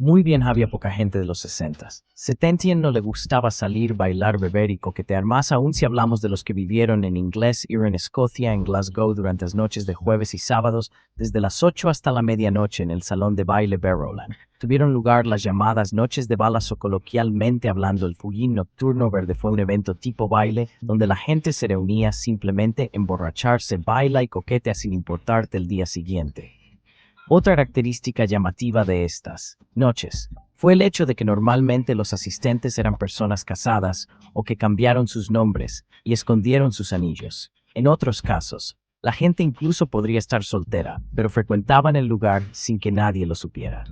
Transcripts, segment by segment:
Muy bien, había poca gente de los 60s. 70 no le gustaba salir, bailar, beber y coquetear, más aún si hablamos de los que vivieron en inglés, ir en Escocia, en Glasgow durante las noches de jueves y sábados, desde las 8 hasta la medianoche en el salón de baile Barrowland. Tuvieron lugar las llamadas noches de balas o coloquialmente hablando el fuguín nocturno verde. Fue un evento tipo baile donde la gente se reunía simplemente emborracharse, baila y coquetea sin importarte el día siguiente. Otra característica llamativa de estas noches fue el hecho de que normalmente los asistentes eran personas casadas o que cambiaron sus nombres y escondieron sus anillos. En otros casos, la gente incluso podría estar soltera, pero frecuentaban el lugar sin que nadie lo supiera.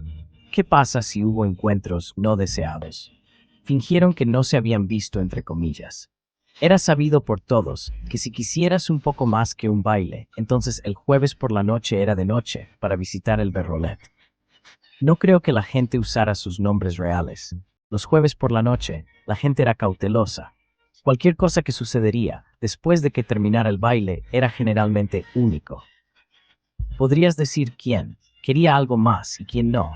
¿Qué pasa si hubo encuentros no deseados? Fingieron que no se habían visto, entre comillas. Era sabido por todos que si quisieras un poco más que un baile, entonces el jueves por la noche era de noche para visitar el Berrolet. No creo que la gente usara sus nombres reales. Los jueves por la noche, la gente era cautelosa. Cualquier cosa que sucedería después de que terminara el baile era generalmente único. Podrías decir quién quería algo más y quién no.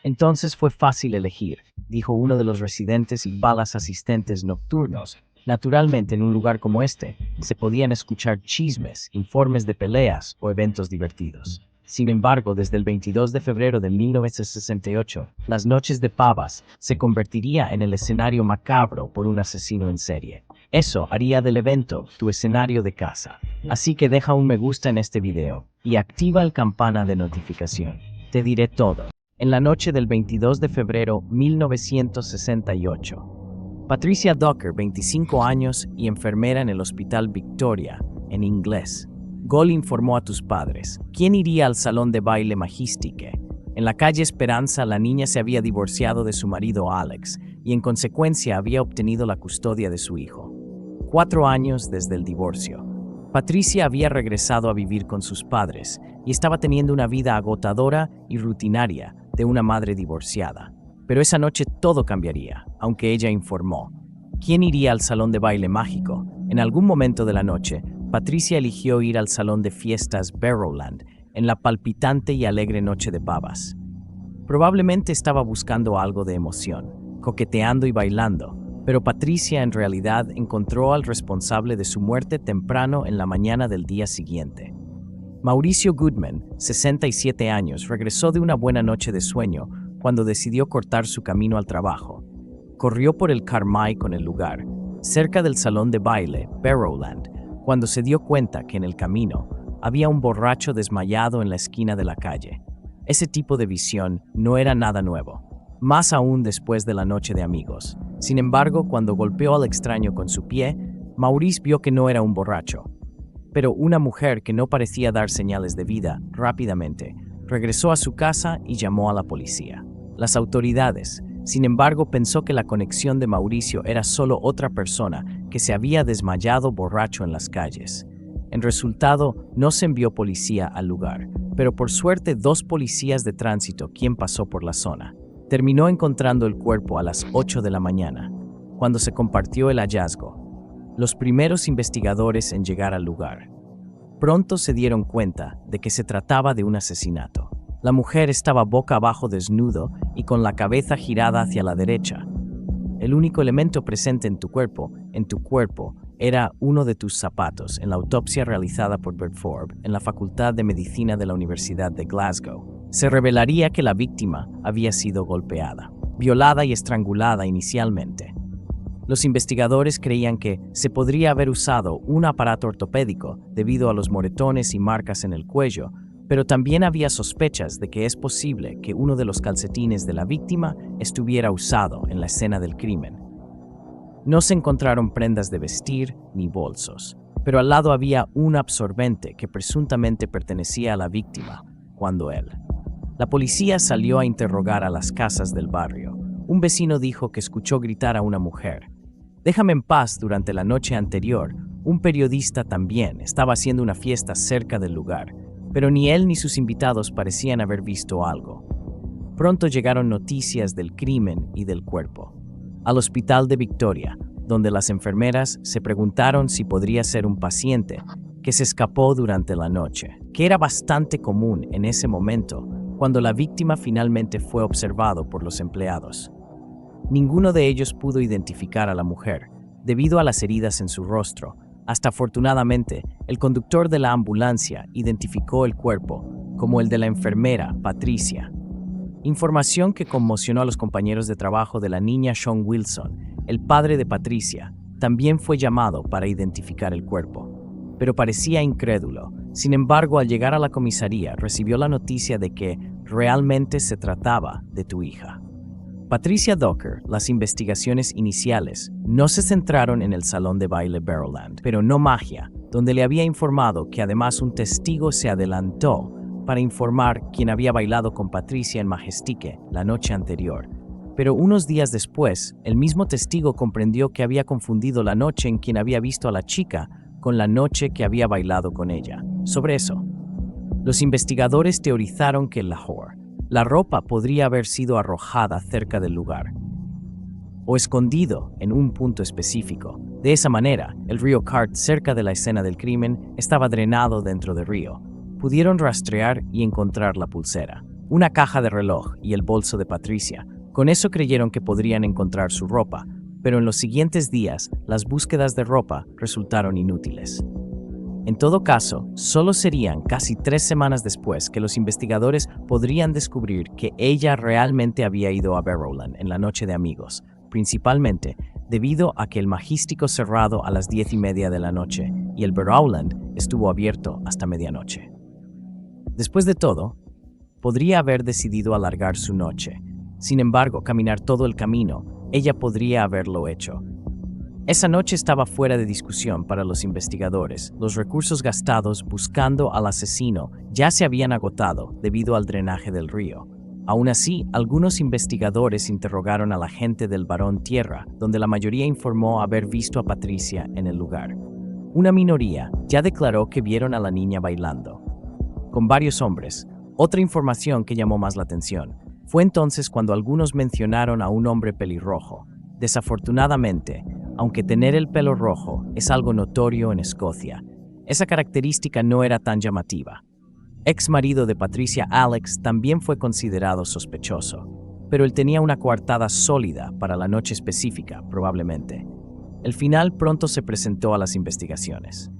Entonces fue fácil elegir, dijo uno de los residentes y balas asistentes nocturnos. Naturalmente, en un lugar como este, se podían escuchar chismes, informes de peleas o eventos divertidos. Sin embargo, desde el 22 de febrero de 1968, las noches de pavas se convertiría en el escenario macabro por un asesino en serie. Eso haría del evento tu escenario de casa. Así que deja un me gusta en este video y activa la campana de notificación. Te diré todo. En la noche del 22 de febrero 1968, Patricia Docker, 25 años y enfermera en el Hospital Victoria, en inglés. Gol informó a tus padres. ¿Quién iría al salón de baile Majestique? En la calle Esperanza, la niña se había divorciado de su marido Alex y en consecuencia había obtenido la custodia de su hijo. 4 años desde el divorcio. Patricia había regresado a vivir con sus padres y estaba teniendo una vida agotadora y rutinaria de una madre divorciada. Pero esa noche todo cambiaría, aunque ella informó. ¿Quién iría al salón de baile mágico? En algún momento de la noche, Patricia eligió ir al salón de fiestas Barrowland en la palpitante y alegre noche de pavas. Probablemente estaba buscando algo de emoción, coqueteando y bailando, pero Patricia en realidad encontró al responsable de su muerte temprano en la mañana del día siguiente. Mauricio Goodman, 67 años, regresó de una buena noche de sueño cuando decidió cortar su camino al trabajo. Corrió por el Carmike en el lugar, cerca del salón de baile, Barrowland, cuando se dio cuenta que en el camino había un borracho desmayado en la esquina de la calle. Ese tipo de visión no era nada nuevo, más aún después de la noche de amigos. Sin embargo, cuando golpeó al extraño con su pie, Maurice vio que no era un borracho, pero una mujer que no parecía dar señales de vida. Rápidamente, regresó a su casa y llamó a la policía. Las autoridades, sin embargo, pensó que la conexión de Mauricio era solo otra persona que se había desmayado borracho en las calles. En resultado, no se envió policía al lugar, pero por suerte 2 policías de tránsito quien pasó por la zona. Terminó encontrando el cuerpo a las 8 de la mañana, cuando se compartió el hallazgo. Los primeros investigadores en llegar al lugar pronto se dieron cuenta de que se trataba de un asesinato. La mujer estaba boca abajo desnudo y con la cabeza girada hacia la derecha. El único elemento presente en tu cuerpo, era uno de tus zapatos en la autopsia realizada por Bert Forbes en la Facultad de Medicina de la Universidad de Glasgow. Se revelaría que la víctima había sido golpeada, violada y estrangulada inicialmente. Los investigadores creían que se podría haber usado un aparato ortopédico debido a los moretones y marcas en el cuello, pero también había sospechas de que es posible que uno de los calcetines de la víctima estuviera usado en la escena del crimen. No se encontraron prendas de vestir ni bolsos, pero al lado había un absorbente que presuntamente pertenecía a la víctima, La policía salió a interrogar a las casas del barrio. Un vecino dijo que escuchó gritar a una mujer: «Déjame en paz». Durante la noche anterior, un periodista también estaba haciendo una fiesta cerca del lugar, pero ni él ni sus invitados parecían haber visto algo. Pronto llegaron noticias del crimen y del cuerpo. Al Hospital de Victoria, donde las enfermeras se preguntaron si podría ser un paciente que se escapó durante la noche, que era bastante común en ese momento, cuando la víctima finalmente fue observado por los empleados. Ninguno de ellos pudo identificar a la mujer, debido a las heridas en su rostro. Hasta afortunadamente, el conductor de la ambulancia identificó el cuerpo como el de la enfermera, Patricia. Información que conmocionó a los compañeros de trabajo de la niña Sean Wilson. El padre de Patricia también fue llamado para identificar el cuerpo, pero parecía incrédulo. Sin embargo, al llegar a la comisaría, recibió la noticia de que realmente se trataba de tu hija. Patricia Docker, las investigaciones iniciales no se centraron en el salón de baile Barrowland, pero no magia, donde le había informado que además un testigo se adelantó para informar quién había bailado con Patricia en Majestique la noche anterior. Pero unos días después, el mismo testigo comprendió que había confundido la noche en quien había visto a la chica con la noche que había bailado con ella. Sobre eso, los investigadores teorizaron que la ropa podría haber sido arrojada cerca del lugar o escondido en un punto específico. De esa manera, el río Cart cerca de la escena del crimen estaba drenado dentro del río. Pudieron rastrear y encontrar la pulsera, una caja de reloj y el bolso de Patricia. Con eso creyeron que podrían encontrar su ropa, pero en los siguientes días, las búsquedas de ropa resultaron inútiles. En todo caso, solo serían casi 3 semanas después que los investigadores podrían descubrir que ella realmente había ido a Barrowland en la noche de amigos, principalmente debido a que el Majestic cerrado a las 10:30 de la noche y el Barrowland estuvo abierto hasta medianoche. Después de todo, podría haber decidido alargar su noche. Sin embargo, caminar todo el camino, ella podría haberlo hecho. Esa noche estaba fuera de discusión para los investigadores. Los recursos gastados buscando al asesino ya se habían agotado debido al drenaje del río. Aún así, algunos investigadores interrogaron a la gente del Barón Tierra, donde la mayoría informó haber visto a Patricia en el lugar. Una minoría ya declaró que vieron a la niña bailando con varios hombres. Otra información que llamó más la atención fue entonces cuando algunos mencionaron a un hombre pelirrojo. Desafortunadamente, aunque tener el pelo rojo es algo notorio en Escocia, esa característica no era tan llamativa. Ex marido de Patricia, Alex, también fue considerado sospechoso, pero él tenía una coartada sólida para la noche específica, probablemente. El final pronto se presentó a las investigaciones.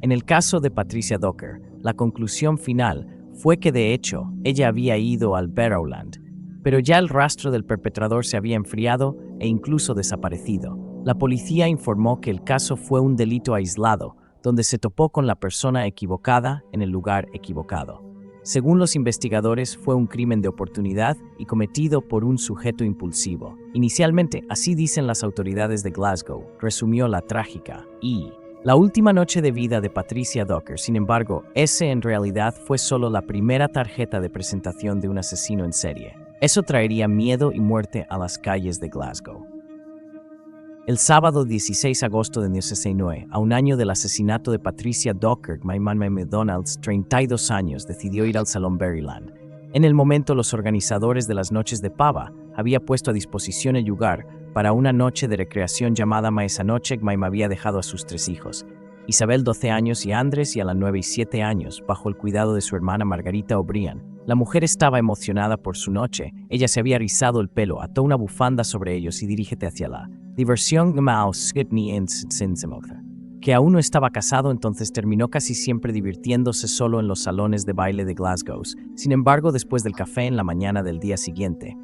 En el caso de Patricia Docker, la conclusión final fue que de hecho ella había ido al Barrowland, pero ya el rastro del perpetrador se había enfriado e incluso desaparecido. La policía informó que el caso fue un delito aislado, donde se topó con la persona equivocada en el lugar equivocado. Según los investigadores, fue un crimen de oportunidad y cometido por un sujeto impulsivo. Inicialmente, así dicen las autoridades de Glasgow, resumió la trágica y la última noche de vida de Patricia Docker. Sin embargo, ese en realidad fue solo la primera tarjeta de presentación de un asesino en serie. Eso traería miedo y muerte a las calles de Glasgow. El sábado 16 de agosto de 1969, a un año del asesinato de Patricia Docker, Maimane McDonald's, 32 años, decidió ir al Salón Barrowland. En el momento, los organizadores de las noches de pava habían puesto a disposición el lugar para una noche de recreación llamada Esa Noche. Maima había dejado a sus 3 hijos, Isabel, 12 años, y Andrés, y Alan, 9 y 7 años, bajo el cuidado de su hermana Margarita O'Brien. La mujer estaba emocionada por su noche. Ella se había rizado el pelo, ató una bufanda sobre ellos y dirígete hacia la diversión que aún no estaba casado, entonces terminó casi siempre divirtiéndose solo en los salones de baile de Glasgow. Sin embargo, después del café en la mañana del día siguiente,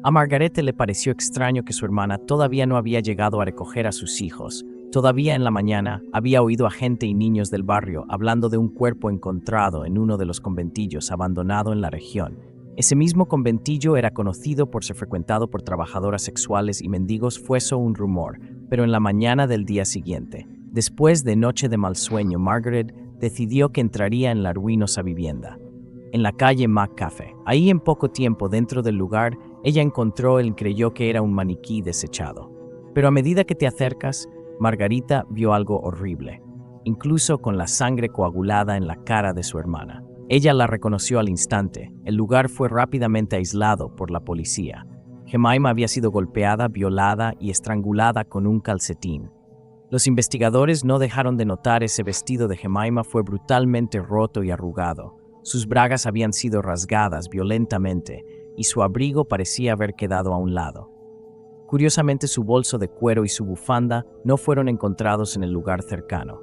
a Margarete le pareció extraño que su hermana todavía no había llegado a recoger a sus hijos. Todavía en la mañana había oído a gente y niños del barrio hablando de un cuerpo encontrado en uno de los conventillos abandonado en la región. Ese mismo conventillo era conocido por ser frecuentado por trabajadoras sexuales y mendigos. Fue solo un rumor, pero en la mañana del día siguiente, después de noche de mal sueño, Margaret decidió que entraría en la ruinosa vivienda, en la calle McCafe. Ahí, en poco tiempo dentro del lugar, ella encontró y creyó que era un maniquí desechado. Pero a medida que te acercas, Margarita vio algo horrible, incluso con la sangre coagulada en la cara de su hermana. Ella la reconoció al instante. El lugar fue rápidamente aislado por la policía. Jemima había sido golpeada, violada y estrangulada con un calcetín. Los investigadores no dejaron de notar ese vestido de Jemima fue brutalmente roto y arrugado. Sus bragas habían sido rasgadas violentamente y su abrigo parecía haber quedado a un lado. Curiosamente, su bolso de cuero y su bufanda no fueron encontrados en el lugar cercano.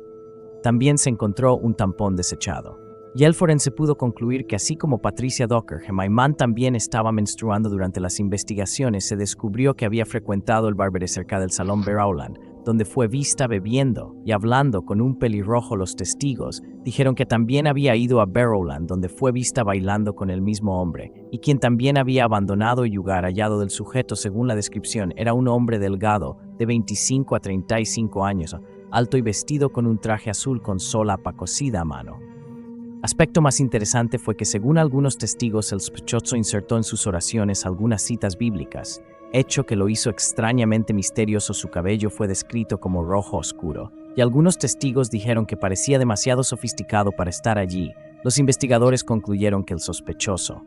También se encontró un tampón desechado. Y el forense pudo concluir que así como Patricia Docker, Jemima también estaba menstruando durante las investigaciones. Se descubrió que había frecuentado el Barbary cerca del Salón Barrowland, donde fue vista bebiendo y hablando con un pelirrojo. Los testigos dijeron que también había ido a Barrowland, donde fue vista bailando con el mismo hombre, y quien también había abandonado el lugar hallado del sujeto. Según la descripción, era un hombre delgado, de 25 a 35 años, alto y vestido con un traje azul con solapa cosida a mano. Aspecto más interesante fue que, según algunos testigos, el sospechoso insertó en sus oraciones algunas citas bíblicas, hecho que lo hizo extrañamente misterioso. Su cabello fue descrito como rojo oscuro, y algunos testigos dijeron que parecía demasiado sofisticado para estar allí. Los investigadores concluyeron que el sospechoso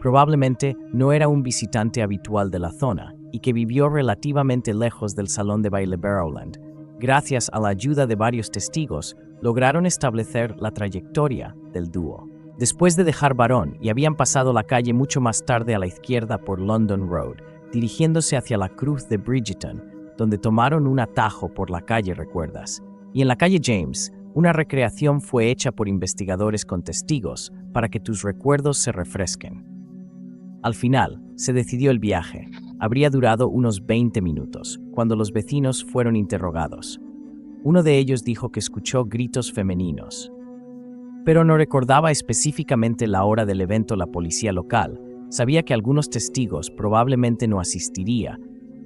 probablemente no era un visitante habitual de la zona y que vivió relativamente lejos del salón de baile Barrowland. Gracias a la ayuda de varios testigos, lograron establecer la trayectoria del dúo. Después de dejar Barón, y habían pasado la calle mucho más tarde a la izquierda por London Road, dirigiéndose hacia la cruz de Bridgeton, donde tomaron un atajo por la calle, ¿recuerdas? Y en la calle James, una recreación fue hecha por investigadores con testigos para que tus recuerdos se refresquen. Al final, se decidió el viaje. Habría durado unos 20 minutos, cuando los vecinos fueron interrogados. Uno de ellos dijo que escuchó gritos femeninos, pero no recordaba específicamente la hora del evento. La policía local sabía que algunos testigos probablemente no asistiría,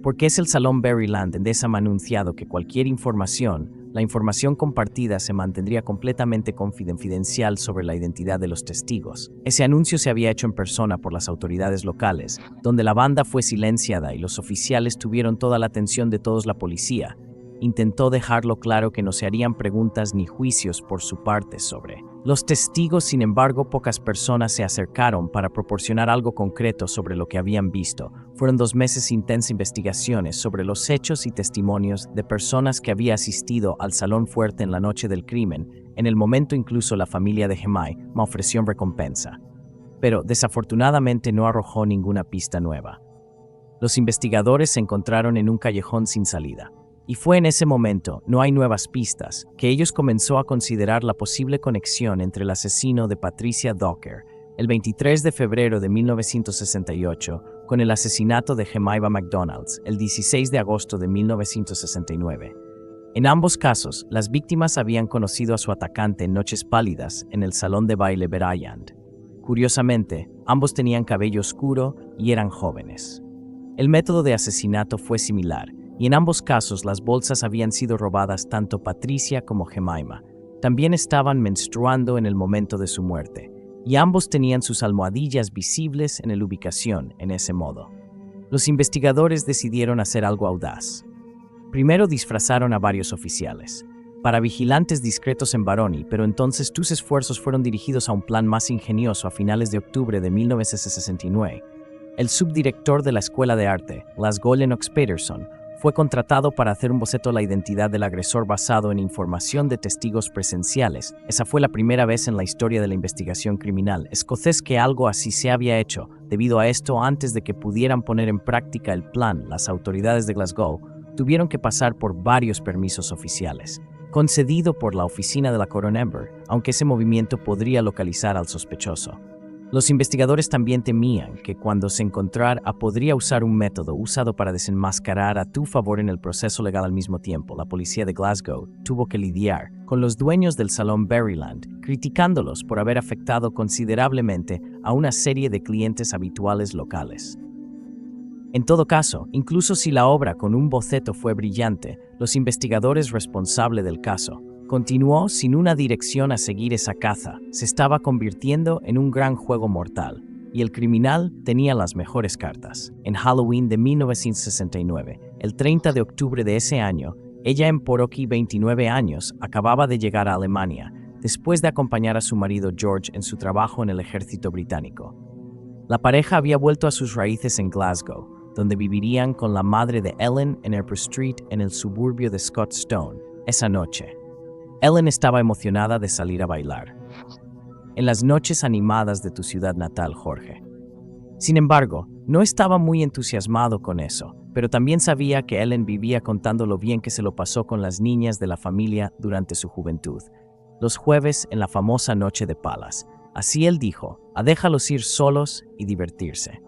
porque es el Salón Barrowland, donde se ha anunciado que cualquier información, la información compartida se mantendría completamente confidencial sobre la identidad de los testigos. Ese anuncio se había hecho en persona por las autoridades locales, donde la banda fue silenciada y los oficiales tuvieron toda la atención de todos. La policía intentó dejarlo claro que no se harían preguntas ni juicios por su parte sobre los testigos. Sin embargo, pocas personas se acercaron para proporcionar algo concreto sobre lo que habían visto. Fueron 2 meses de intensas investigaciones sobre los hechos y testimonios de personas que habían asistido al Salón Fuerte en la noche del crimen. En el momento, incluso la familia de Jemima ofreció recompensa, pero desafortunadamente no arrojó ninguna pista nueva. Los investigadores se encontraron en un callejón sin salida. Y fue en ese momento, no hay nuevas pistas, que ellos comenzó a considerar la posible conexión entre el asesino de Patricia Docker, el 23 de febrero de 1968, con el asesinato de Jemima McDonald's, el 16 de agosto de 1969. En ambos casos, las víctimas habían conocido a su atacante en noches pálidas en el salón de baile Barrowland. Curiosamente, ambos tenían cabello oscuro y eran jóvenes. El método de asesinato fue similar, y en ambos casos las bolsas habían sido robadas. Tanto Patricia como Jemima también estaban menstruando en el momento de su muerte, y ambos tenían sus almohadillas visibles en la ubicación. En ese modo, los investigadores decidieron hacer algo audaz. Primero disfrazaron a varios oficiales para vigilantes discretos en Barony, pero entonces tus esfuerzos fueron dirigidos a un plan más ingenioso. A finales de octubre de 1969, el subdirector de la Escuela de Arte, Glasgow Lennox Peterson, fue contratado para hacer un boceto de la identidad del agresor basado en información de testigos presenciales. Esa fue la primera vez en la historia de la investigación criminal escocés que algo así se había hecho. Debido a esto, antes de que pudieran poner en práctica el plan, las autoridades de Glasgow tuvieron que pasar por varios permisos oficiales, concedido por la oficina de la Coroner, aunque ese movimiento podría localizar al sospechoso. Los investigadores también temían que cuando se encontrara podría usar un método usado para desenmascarar a tu favor en el proceso legal. Al mismo tiempo, la policía de Glasgow tuvo que lidiar con los dueños del Salón Barrowland, criticándolos por haber afectado considerablemente a una serie de clientes habituales locales. En todo caso, incluso si la obra con un boceto fue brillante, los investigadores responsables del caso continuó sin una dirección a seguir. Esa caza se estaba convirtiendo en un gran juego mortal, y el criminal tenía las mejores cartas. En Halloween de 1969, el 30 de octubre de ese año, ella en Poroki, 29 años, acababa de llegar a Alemania, después de acompañar a su marido George en su trabajo en el ejército británico. La pareja había vuelto a sus raíces en Glasgow, donde vivirían con la madre de Ellen en Upper Street, en el suburbio de Scotstoun, esa noche. Ellen estaba emocionada de salir a bailar. en las noches animadas de tu ciudad natal, Jorge. Sin embargo, no estaba muy entusiasmado con eso, pero también sabía que Ellen vivía contando lo bien que se lo pasó con las niñas de la familia durante su juventud, los jueves en la famosa noche de palas. Así él dijo, a déjalos ir solos y divertirse.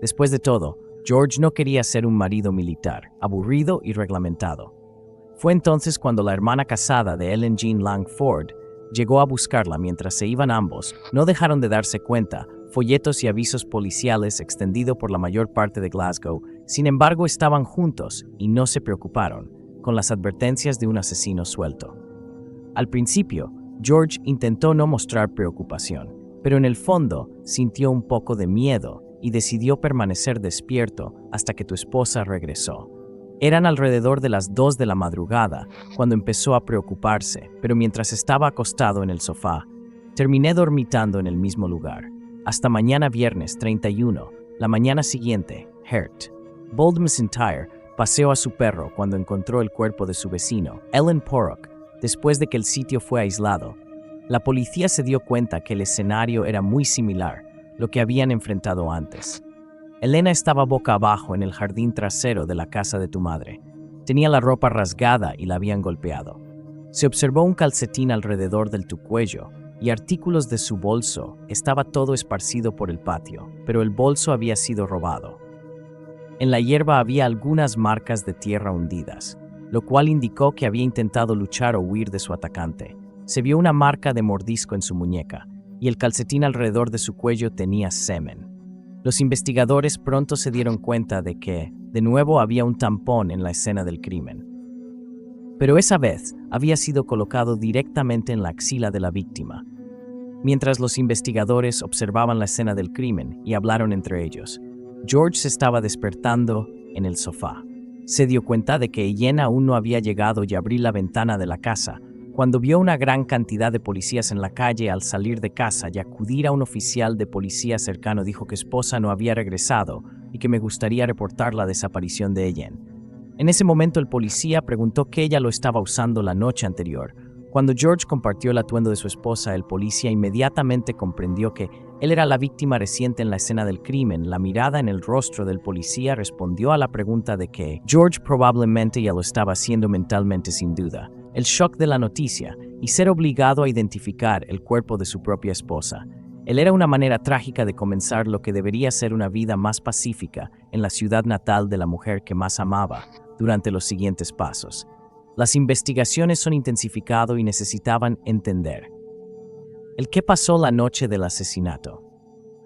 Después de todo, George no quería ser un marido militar, aburrido y reglamentado. Fue entonces cuando la hermana casada de Ellen Jean Langford llegó a buscarla mientras se iban ambos. No dejaron de darse cuenta, folletos y avisos policiales extendidos por la mayor parte de Glasgow. Sin embargo, estaban juntos y no se preocuparon, con las advertencias de un asesino suelto. Al principio, George intentó no mostrar preocupación, pero en el fondo sintió un poco de miedo y decidió permanecer despierto hasta que tu esposa regresó. Eran alrededor de las 2 de la madrugada cuando empezó a preocuparse, pero mientras estaba acostado en el sofá, terminé dormitando en el mismo lugar. Hasta mañana viernes 31, la mañana siguiente, Hert. Bold McIntyre paseó a su perro cuando encontró el cuerpo de su vecino, Ellen Porrock, después de que el sitio fue aislado. La policía se dio cuenta que el escenario era muy similar, lo que habían enfrentado antes. Elena estaba boca abajo en el jardín trasero de la casa de tu madre. Tenía la ropa rasgada y la habían golpeado. Se observó un calcetín alrededor de tu cuello y artículos de su bolso. Estaba todo esparcido por el patio, pero el bolso había sido robado. En la hierba había algunas marcas de tierra hundidas, lo cual indicó que había intentado luchar o huir de su atacante. Se vio una marca de mordisco en su muñeca, y el calcetín alrededor de su cuello tenía semen. Los investigadores pronto se dieron cuenta de que, de nuevo, había un tampón en la escena del crimen. Pero esa vez había sido colocado directamente en la axila de la víctima. Mientras los investigadores observaban la escena del crimen y hablaron entre ellos, George se estaba despertando en el sofá. Se dio cuenta de que Elena aún no había llegado y abrió la ventana de la casa, cuando vio una gran cantidad de policías en la calle. Al salir de casa y acudir a un oficial de policía cercano, dijo que esposa no había regresado y que me gustaría reportar la desaparición de ella. En ese momento el policía preguntó que ella lo estaba usando la noche anterior. Cuando George compartió el atuendo de su esposa, el policía inmediatamente comprendió que él era la víctima reciente en la escena del crimen. La mirada en el rostro del policía respondió a la pregunta de que George probablemente ya lo estaba haciendo mentalmente sin duda. El shock de la noticia y ser obligado a identificar el cuerpo de su propia esposa. Él era una manera trágica de comenzar lo que debería ser una vida más pacífica en la ciudad natal de la mujer que más amaba durante los siguientes pasos. Las investigaciones son intensificado y necesitaban entender el qué pasó la noche del asesinato.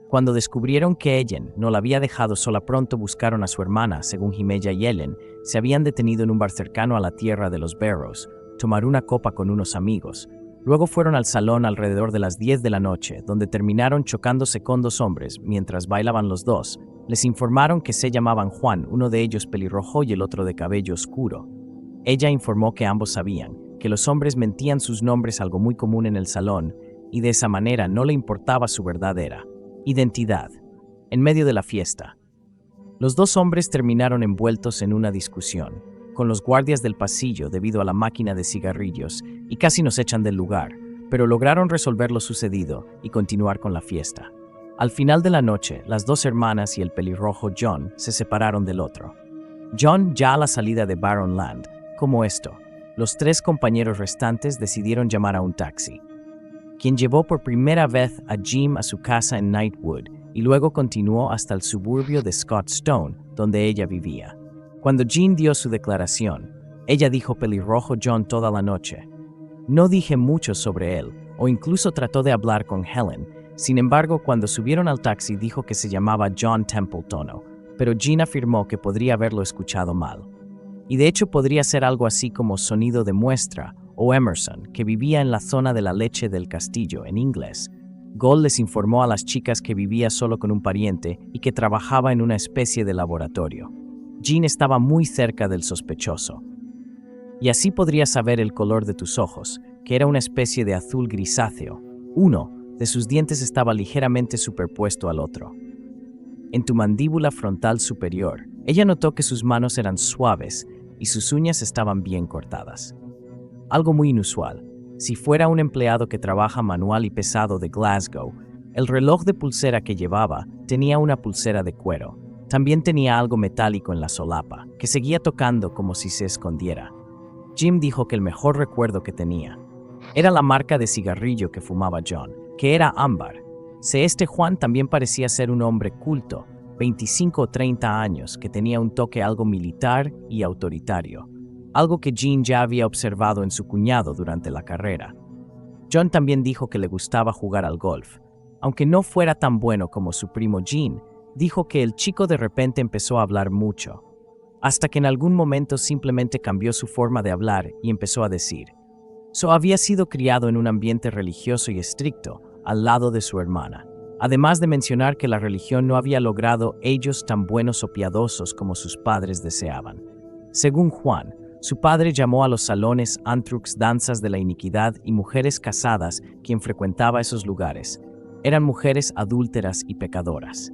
Cuando descubrieron que Ellen no la había dejado sola, pronto buscaron a su hermana. Según Himeya y Ellen, se habían detenido en un bar cercano a la tierra de los Barrows, tomar una copa con unos amigos. Luego fueron al salón alrededor de las 10 de la noche, donde terminaron chocándose con 2 hombres mientras bailaban los dos. Les informaron que se llamaban Juan, uno de ellos pelirrojo y el otro de cabello oscuro. Ella informó que ambos sabían que los hombres mentían sus nombres, algo muy común en el salón, y de esa manera no le importaba su verdadera identidad. En medio de la fiesta, los 2 hombres terminaron envueltos en una discusión con los guardias del pasillo debido a la máquina de cigarrillos y casi nos echan del lugar, pero lograron resolver lo sucedido y continuar con la fiesta. Al final de la noche, las 2 hermanas y el pelirrojo John se separaron del otro. John ya a la salida de Barron Land. Como esto, los 3 compañeros restantes decidieron llamar a un taxi, quien llevó por primera vez a Jim a su casa en Knightwood y luego continuó hasta el suburbio de Scottstone, donde ella vivía. Cuando Jean dio su declaración, ella dijo pelirrojo John toda la noche. No dije mucho sobre él, o incluso trató de hablar con Helen. Sin embargo, cuando subieron al taxi dijo que se llamaba John Templetono, pero Jean afirmó que podría haberlo escuchado mal. Y de hecho podría ser algo así como sonido de muestra o Emerson, que vivía en la zona de la leche del castillo, en inglés. Gold les informó a las chicas que vivía solo con un pariente y que trabajaba en una especie de laboratorio. Jean estaba muy cerca del sospechoso. Y así podría saber el color de tus ojos, que era una especie de azul grisáceo. Uno de sus dientes estaba ligeramente superpuesto al otro. En tu mandíbula frontal superior, ella notó que sus manos eran suaves y sus uñas estaban bien cortadas. Algo muy inusual. Si fuera un empleado que trabaja manual y pesado de Glasgow, el reloj de pulsera que llevaba tenía una pulsera de cuero. También tenía algo metálico en la solapa, que seguía tocando como si se escondiera. Jim dijo que el mejor recuerdo que tenía era la marca de cigarrillo que fumaba John, que era ámbar. Juan también parecía ser un hombre culto, 25 o 30 años, que tenía un toque algo militar y autoritario, algo que Jean ya había observado en su cuñado durante la carrera. John también dijo que le gustaba jugar al golf. Aunque no fuera tan bueno como su primo Jean, dijo que el chico de repente empezó a hablar mucho, hasta que en algún momento simplemente cambió su forma de hablar y empezó a decir. Había sido criado en un ambiente religioso y estricto, al lado de su hermana, además de mencionar que la religión no había logrado ellos tan buenos o piadosos como sus padres deseaban. Según Juan, su padre llamó a los salones antrux danzas de la iniquidad y mujeres casadas quien frecuentaba esos lugares. Eran mujeres adúlteras y pecadoras.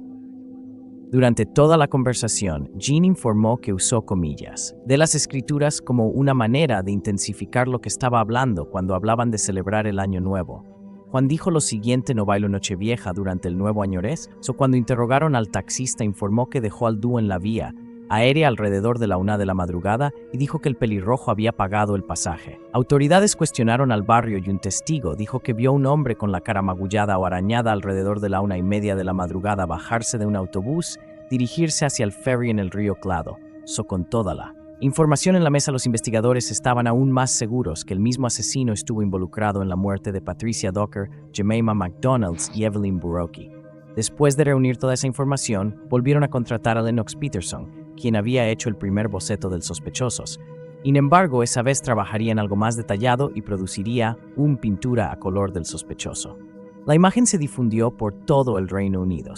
Durante toda la conversación, Jean informó que usó comillas de las escrituras como una manera de intensificar lo que estaba hablando cuando hablaban de celebrar el Año Nuevo. Juan dijo lo siguiente: no bailo Nochevieja durante el Nuevo Añorés. Cuando interrogaron al taxista, informó que dejó al dúo en la vía aérea alrededor de la 1 de la madrugada y dijo que el pelirrojo había pagado el pasaje. Autoridades cuestionaron al barrio y un testigo dijo que vio a un hombre con la cara magullada o arañada alrededor de la 1:30 de la madrugada bajarse de un autobús, dirigirse hacia el ferry en el río Clado. Con toda la información en la mesa, los investigadores estaban aún más seguros que el mismo asesino estuvo involucrado en la muerte de Patricia Docker, Jemima McDonalds y Evelyn Burocki. Después de reunir toda esa información, volvieron a contratar a Lennox Peterson, quien había hecho el primer boceto del sospechosos. Sin embargo, esa vez trabajaría en algo más detallado y produciría una pintura a color del sospechoso. La imagen se difundió por todo el Reino Unido,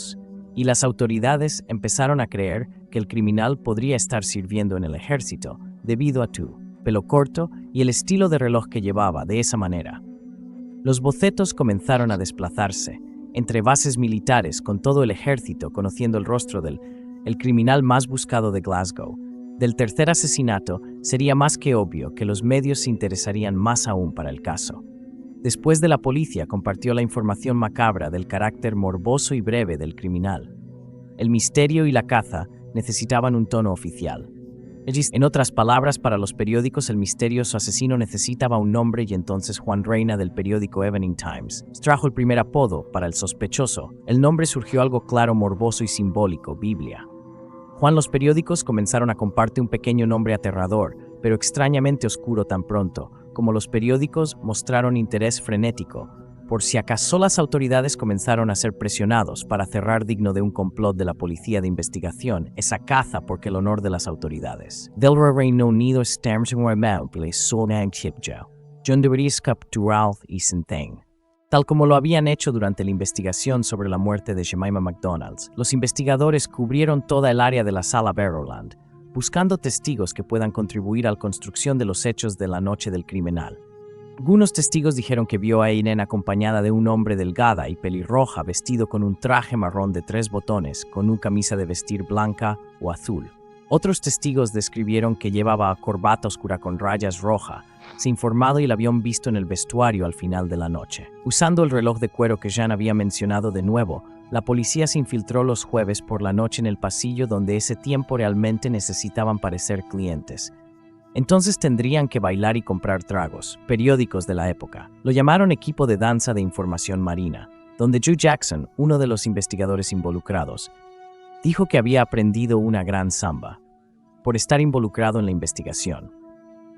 y las autoridades empezaron a creer que el criminal podría estar sirviendo en el ejército debido a su pelo corto y el estilo de reloj que llevaba. De esa manera, los bocetos comenzaron a desplazarse entre bases militares con todo el ejército conociendo el rostro del criminal más buscado de Glasgow. Del tercer asesinato, sería más que obvio que los medios se interesarían más aún para el caso. Después de la policía compartió la información macabra del carácter morboso y breve del criminal. El misterio y la caza necesitaban un tono oficial. En otras palabras, para los periódicos, el misterioso asesino necesitaba un nombre y entonces Juan Reina del periódico Evening Times trajo el primer apodo para el sospechoso. El nombre surgió algo claro, morboso y simbólico: Biblia. Juan, los periódicos comenzaron a compartir un pequeño nombre aterrador, pero extrañamente oscuro tan pronto como los periódicos mostraron interés frenético. Por si acaso, las autoridades comenzaron a ser presionados para cerrar digno de un complot de la policía de investigación esa caza porque el honor de las autoridades. Del Reino Unido John debería capturar y sentenciar. Tal como lo habían hecho durante la investigación sobre la muerte de Jemima McDonalds, los investigadores cubrieron toda el área de la sala Barrowland, buscando testigos que puedan contribuir a la construcción de los hechos de la noche del criminal. Algunos testigos dijeron que vio a Eileen acompañada de un hombre delgada y pelirroja vestido con un traje marrón de 3 botones con una camisa de vestir blanca o azul. Otros testigos describieron que llevaba corbata oscura con rayas rojas. Se informado y la habían visto en el vestuario al final de la noche. Usando el reloj de cuero que Jean había mencionado de nuevo, la policía se infiltró los jueves por la noche en el pasillo donde ese tiempo realmente necesitaban parecer clientes. Entonces tendrían que bailar y comprar tragos, periódicos de la época. Lo llamaron equipo de danza de información marina, donde Joe Jackson, uno de los investigadores involucrados, dijo que había aprendido una gran samba por estar involucrado en la investigación.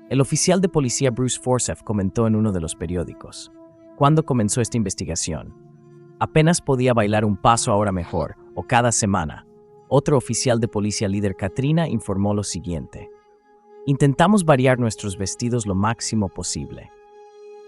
El oficial de policía Bruce Forsyth comentó en uno de los periódicos: cuando comenzó esta investigación, apenas podía bailar un paso ahora mejor, o cada semana. Otro oficial de policía líder Katrina informó lo siguiente: intentamos variar nuestros vestidos lo máximo posible.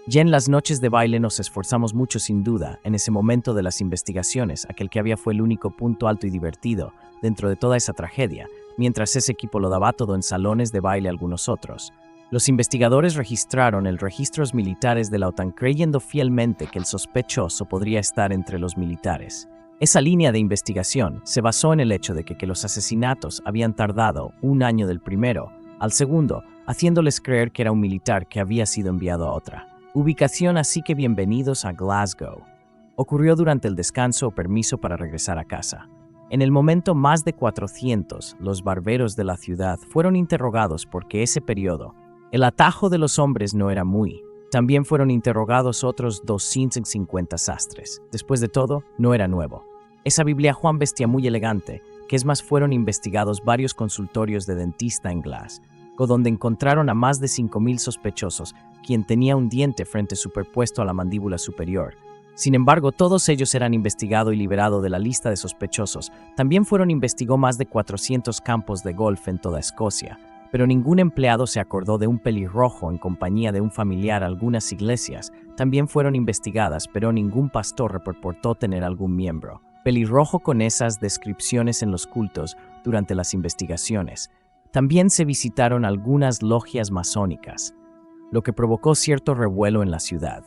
Ya en las noches de baile nos esforzamos mucho, sin duda. En ese momento de las investigaciones, aquel que había fue el único punto alto y divertido dentro de toda esa tragedia, mientras ese equipo lo daba todo en salones de baile algunos otros. Los investigadores registraron el registros militares de la OTAN creyendo fielmente que el sospechoso podría estar entre los militares. Esa línea de investigación se basó en el hecho de que los asesinatos habían tardado un año del primero al segundo, haciéndoles creer que era un militar que había sido enviado a otra. Ubicación, así que bienvenidos a Glasgow. Ocurrió durante el descanso o permiso para regresar a casa. En el momento, más de 400, los barberos de la ciudad fueron interrogados porque ese periodo, el atajo de los hombres no era muy. También fueron interrogados otros 250 sastres. Después de todo, no era nuevo. Esa Biblia Juan vestía muy elegante, que es más, fueron investigados varios consultorios de dentista en Glasgow, donde encontraron a más de 5,000 sospechosos, quien tenía un diente frente superpuesto a la mandíbula superior. Sin embargo, todos ellos eran investigados y liberados de la lista de sospechosos. También fueron investigados más de 400 campos de golf en toda Escocia, pero ningún empleado se acordó de un pelirrojo en compañía de un familiar. Algunas iglesias también fueron investigadas, pero ningún pastor reportó tener algún miembro pelirrojo con esas descripciones en los cultos durante las investigaciones. También se visitaron algunas logias masónicas, lo que provocó cierto revuelo en la ciudad.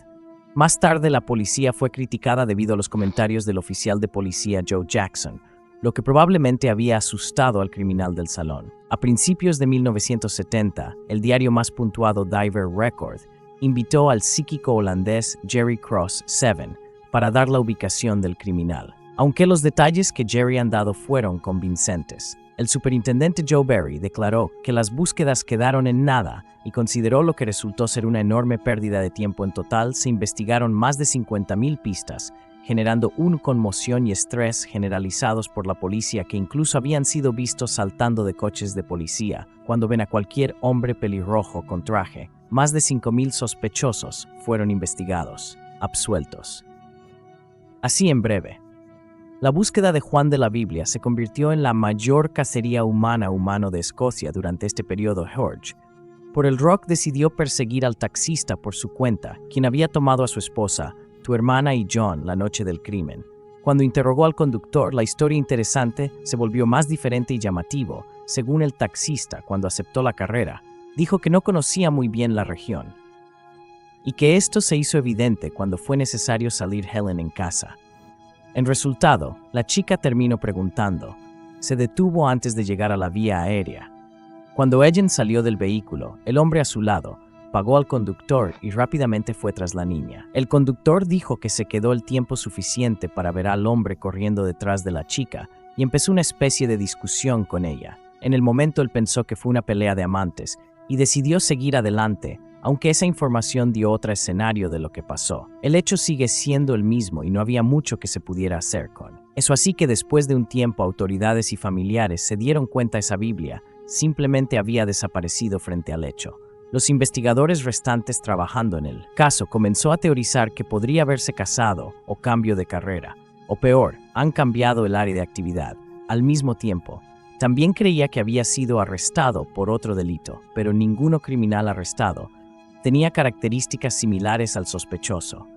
Más tarde, la policía fue criticada debido a los comentarios del oficial de policía Joe Jackson, lo que probablemente había asustado al criminal del salón. A principios de 1970, el diario más puntuado Diver Record invitó al psíquico holandés Jerry Cross 7 para dar la ubicación del criminal. Aunque los detalles que Jerry han dado fueron convincentes, el superintendente Joe Berry declaró que las búsquedas quedaron en nada y consideró lo que resultó ser una enorme pérdida de tiempo. En total, se investigaron más de 50,000 pistas, generando una conmoción y estrés generalizados por la policía, que incluso habían sido vistos saltando de coches de policía cuando ven a cualquier hombre pelirrojo con traje. Más de 5,000 sospechosos fueron investigados, absueltos. Así en breve, la búsqueda de Juan de la Biblia se convirtió en la mayor cacería humano de Escocia durante este periodo. George, por el rock, decidió perseguir al taxista por su cuenta, quien había tomado a su esposa, tu hermana y John la noche del crimen. Cuando interrogó al conductor, la historia interesante se volvió más diferente y llamativo. Según el taxista, cuando aceptó la carrera, dijo que no conocía muy bien la región, y que esto se hizo evidente cuando fue necesario salir Helen en casa. En resultado, la chica terminó preguntando. Se detuvo antes de llegar a la vía aérea. Cuando Ellen salió del vehículo, el hombre a su lado pagó al conductor y rápidamente fue tras la niña. El conductor dijo que se quedó el tiempo suficiente para ver al hombre corriendo detrás de la chica y empezó una especie de discusión con ella. En el momento él pensó que fue una pelea de amantes y decidió seguir adelante, aunque esa información dio otro escenario de lo que pasó. El hecho sigue siendo el mismo y no había mucho que se pudiera hacer con eso. Así que después de un tiempo, autoridades y familiares se dieron cuenta esa Biblia simplemente había desaparecido frente al hecho. Los investigadores restantes trabajando en el caso comenzó a teorizar que podría haberse casado o cambio de carrera, o peor, han cambiado el área de actividad. Al mismo tiempo, también creía que había sido arrestado por otro delito, pero ninguno criminal arrestado tenía características similares al sospechoso.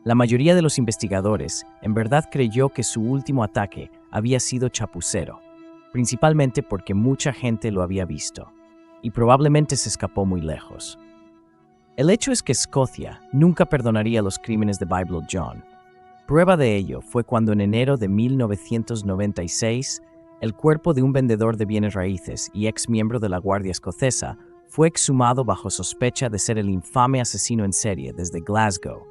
La mayoría de los investigadores en verdad creyó que su último ataque había sido chapucero, principalmente porque mucha gente lo había visto, y probablemente se escapó muy lejos. El hecho es que Escocia nunca perdonaría los crímenes de Bible John. Prueba de ello fue cuando en enero de 1996, el cuerpo de un vendedor de bienes raíces y ex miembro de la Guardia Escocesa fue exhumado bajo sospecha de ser el infame asesino en serie desde Glasgow.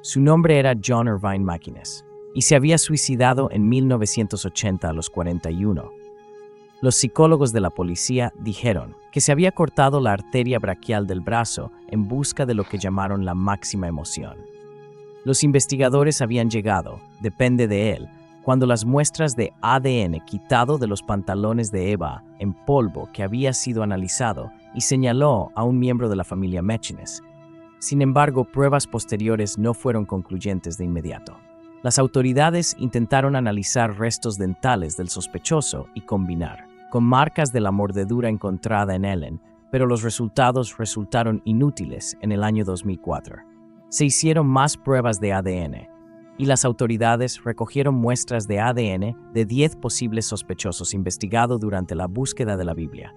Su nombre era John Irvine McInnes y se había suicidado en 1980 a los 41. Los psicólogos de la policía dijeron que se había cortado la arteria braquial del brazo en busca de lo que llamaron la máxima emoción. Los investigadores habían llegado, depende de él, cuando las muestras de ADN quitado de los pantalones de Eva en polvo que había sido analizado y señaló a un miembro de la familia McInnes. Sin embargo, pruebas posteriores no fueron concluyentes de inmediato. Las autoridades intentaron analizar restos dentales del sospechoso y combinar con marcas de la mordedura encontrada en Ellen, pero los resultados resultaron inútiles en el año 2004. Se hicieron más pruebas de ADN, y las autoridades recogieron muestras de ADN de 10 posibles sospechosos investigados durante la búsqueda de la Biblia.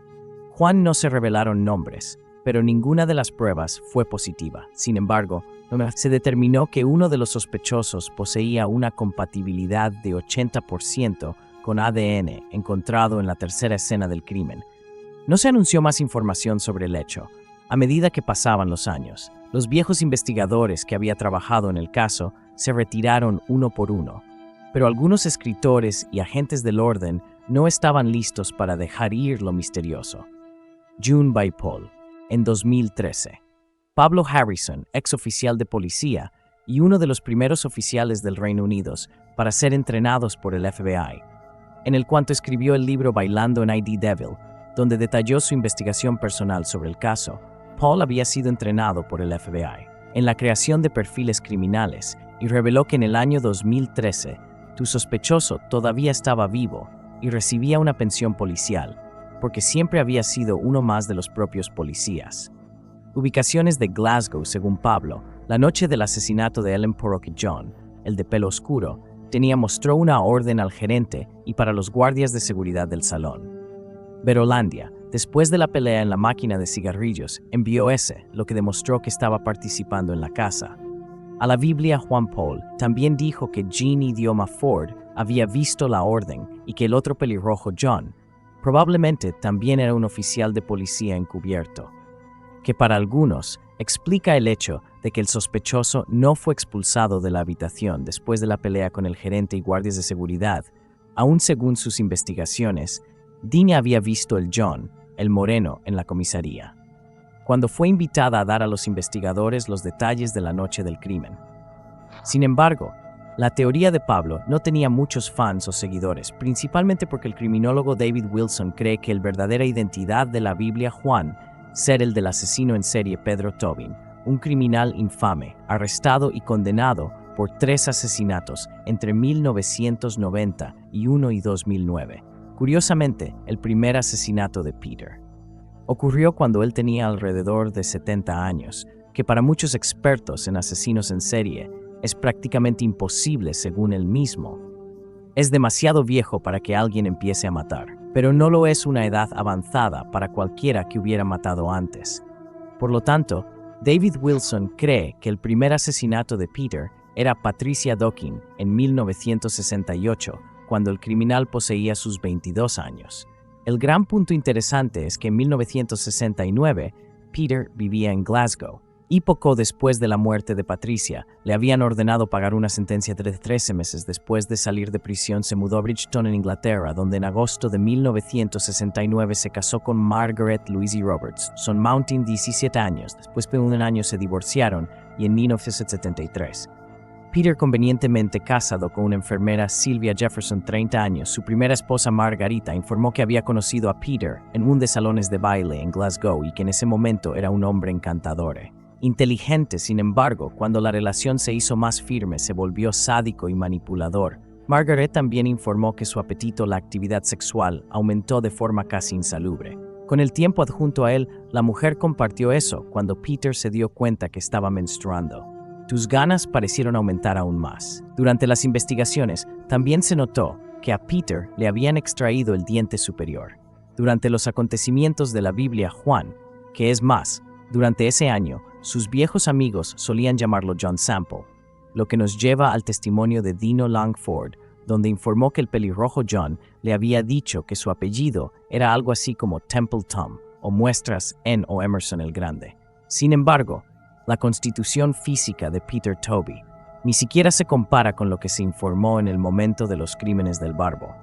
Juan no se revelaron nombres, pero ninguna de las pruebas fue positiva. Sin embargo, se determinó que uno de los sospechosos poseía una compatibilidad de 80% con ADN encontrado en la tercera escena del crimen. No se anunció más información sobre el hecho, A medida que pasaban los años, los viejos investigadores que había trabajado en el caso se retiraron uno por uno, pero algunos escritores y agentes del orden no estaban listos para dejar ir lo misterioso. June by Paul, en 2013. Pablo Harrison, ex oficial de policía y uno de los primeros oficiales del Reino Unido para ser entrenados por el FBI, en el cuanto escribió el libro Bailando en ID Devil, donde detalló su investigación personal sobre el caso. Paul había sido entrenado por el FBI en la creación de perfiles criminales y reveló que en el año 2013, tu sospechoso todavía estaba vivo y recibía una pensión policial, porque siempre había sido uno más de los propios policías. Ubicaciones de Glasgow, según Pablo, la noche del asesinato de Ellen Porritt-John, el de pelo oscuro, mostró una orden al gerente y para los guardias de seguridad del salón. Verolandia, después de la pelea en la máquina de cigarrillos, envió lo que demostró que estaba participando en la casa. A la Biblia, Juan Paul también dijo que Jean Idioma Ford había visto la orden y que el otro pelirrojo John probablemente también era un oficial de policía encubierto, que para algunos explica el hecho de que el sospechoso no fue expulsado de la habitación después de la pelea con el gerente y guardias de seguridad. Aún según sus investigaciones, Dean había visto el John, el moreno, en la comisaría, cuando fue invitada a dar a los investigadores los detalles de la noche del crimen. Sin embargo, la teoría de Pablo no tenía muchos fans o seguidores, principalmente porque el criminólogo David Wilson cree que la verdadera identidad de la Biblia Juan ser el del asesino en serie Pedro Tobin, un criminal infame, arrestado y condenado por 3 asesinatos entre 1991 y 2009. Curiosamente, el primer asesinato de Peter ocurrió cuando él tenía alrededor de 70 años, que para muchos expertos en asesinos en serie es prácticamente imposible según él mismo. Es demasiado viejo para que alguien empiece a matar, pero no lo es una edad avanzada para cualquiera que hubiera matado antes. Por lo tanto, David Wilson cree que el primer asesinato de Peter era Patricia Dokin en 1968, cuando el criminal poseía sus 22 años. El gran punto interesante es que en 1969, Peter vivía en Glasgow, y poco después de la muerte de Patricia, le habían ordenado pagar una sentencia de 13 meses después de salir de prisión. Se mudó a Bridgeton, en Inglaterra, donde en agosto de 1969 se casó con Margaret Louise Roberts. Son Mountain 17 años, después de un año se divorciaron y en 1973. Peter, convenientemente casado con una enfermera, Sylvia Jefferson, 30 años, su primera esposa Margarita, informó que había conocido a Peter en un de salones de baile en Glasgow y que en ese momento era un hombre encantador. Inteligente, sin embargo, cuando la relación se hizo más firme, se volvió sádico y manipulador. Margaret también informó que su apetito a la actividad sexual aumentó de forma casi insalubre. Con el tiempo adjunto a él, la mujer compartió eso cuando Peter se dio cuenta que estaba menstruando. Tus ganas parecieron aumentar aún más. Durante las investigaciones, también se notó que a Peter le habían extraído el diente superior. Durante los acontecimientos de la Biblia Juan, que es más, durante ese año, sus viejos amigos solían llamarlo John Sample, lo que nos lleva al testimonio de Dino Langford, donde informó que el pelirrojo John le había dicho que su apellido era algo así como Temple Tom, o muestras en o Emerson el Grande. Sin embargo, la constitución física de Peter Toby ni siquiera se compara con lo que se informó en el momento de los crímenes del Barbo.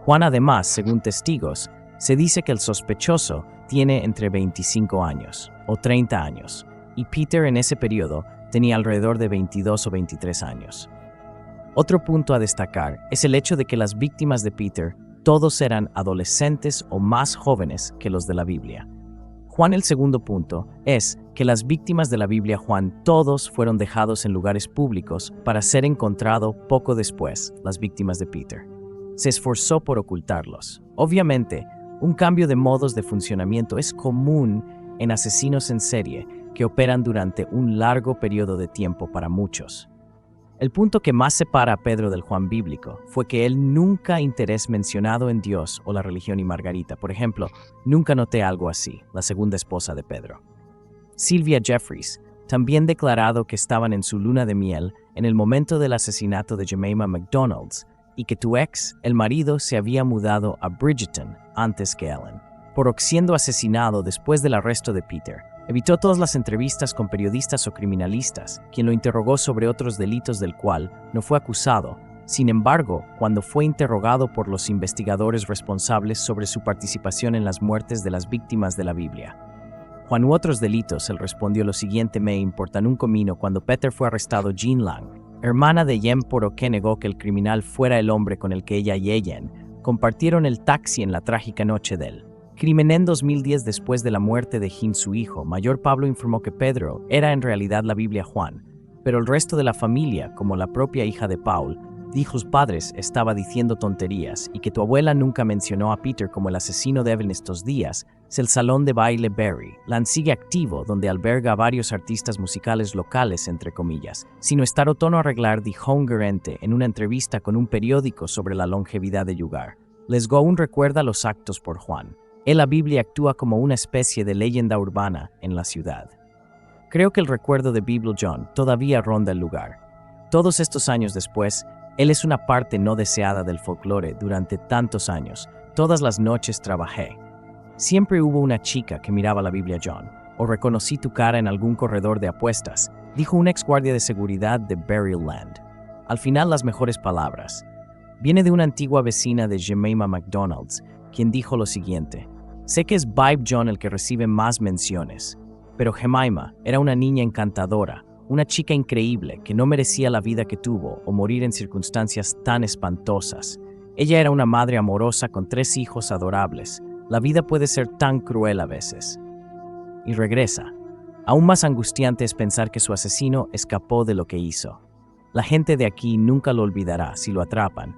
Juan, además, según testigos, se dice que el sospechoso tiene entre 25 años o 30 años, y Peter en ese periodo tenía alrededor de 22 o 23 años. Otro punto a destacar es el hecho de que las víctimas de Peter todos eran adolescentes o más jóvenes que los de la Biblia. Juan, el segundo punto es que las víctimas de la Biblia Juan todos fueron dejados en lugares públicos para ser encontrado poco después, las víctimas de Peter. Se esforzó por ocultarlos. Obviamente, un cambio de modos de funcionamiento es común en asesinos en serie que operan durante un largo periodo de tiempo para muchos. El punto que más separa a Pedro del Juan bíblico fue que él nunca interés mencionado en Dios o la religión y Margarita. Por ejemplo, nunca noté algo así, la segunda esposa de Pedro. Sylvia Jeffries, también declarado que estaban en su luna de miel en el momento del asesinato de Jemima McDonald's y que tu ex, el marido, se había mudado a Bridgeton antes que Ellen. Por siendo asesinado después del arresto de Peter, Evitó todas las entrevistas con periodistas o criminalistas, quien lo interrogó sobre otros delitos del cual no fue acusado. Sin embargo, cuando fue interrogado por los investigadores responsables sobre su participación en las muertes de las víctimas de la Biblia, Juan u otros delitos, él respondió lo siguiente: me importan un comino. Cuando Peter fue arrestado, Jean Lang, hermana de Yen Poroké, negó que el criminal fuera el hombre con el que ella y Yen compartieron el taxi en la trágica noche del crimen. En 2010, después de la muerte de Jin, su hijo mayor Pablo informó que Pedro era en realidad la Biblia Juan, pero el resto de la familia, como la propia hija de Paul, dijo sus padres estaba diciendo tonterías y que tu abuela nunca mencionó a Peter como el asesino de Evelyn. Estos días, es el salón de baile Berry Land sigue activo, donde alberga a varios artistas musicales locales, entre comillas, sino estar o tono arreglar, dijo un gerente en una entrevista con un periódico sobre la longevidad del lugar. Les go aún recuerda los actos por Juan. La Biblia actúa como una especie de leyenda urbana en la ciudad. Creo que el recuerdo de Bible John todavía ronda el lugar. Todos estos años después, él es una parte no deseada del folclore. Durante tantos años, todas las noches trabajé. Siempre hubo una chica que miraba la Biblia John, o reconocí tu cara en algún corredor de apuestas, dijo un ex guardia de seguridad de Berry Land. Al final, las mejores palabras viene de una antigua vecina de Jemima McDonald's, quien dijo lo siguiente: sé que es Bible John el que recibe más menciones, pero Jemima era una niña encantadora, una chica increíble que no merecía la vida que tuvo o morir en circunstancias tan espantosas. Ella era una madre amorosa con 3 hijos adorables. La vida puede ser tan cruel a veces. Y regresa. Aún más angustiante es pensar que su asesino escapó de lo que hizo. La gente de aquí nunca lo olvidará si lo atrapan,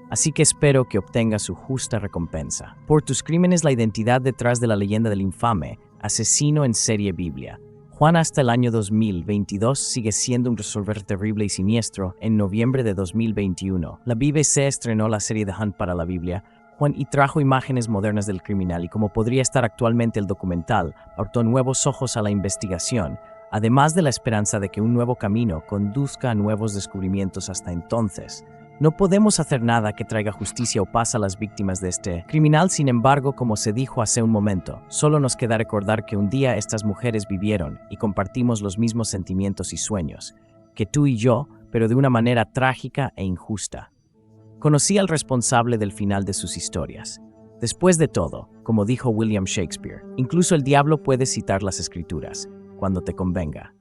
así que espero que obtenga su justa recompensa. Por tus crímenes, la identidad detrás de la leyenda del infame asesino en serie Biblia Juan hasta el año 2022 sigue siendo un resolver terrible y siniestro. En noviembre de 2021, la BBC estrenó la serie The Hunt para la Biblia Juan y trajo imágenes modernas del criminal, y como podría estar actualmente el documental, aportó nuevos ojos a la investigación, además de la esperanza de que un nuevo camino conduzca a nuevos descubrimientos. Hasta entonces, no podemos hacer nada que traiga justicia o paz a las víctimas de este criminal. Sin embargo, como se dijo hace un momento, solo nos queda recordar que un día estas mujeres vivieron y compartimos los mismos sentimientos y sueños que tú y yo, pero de una manera trágica e injusta. Conocí al responsable del final de sus historias. Después de todo, como dijo William Shakespeare, incluso el diablo puede citar las escrituras cuando te convenga.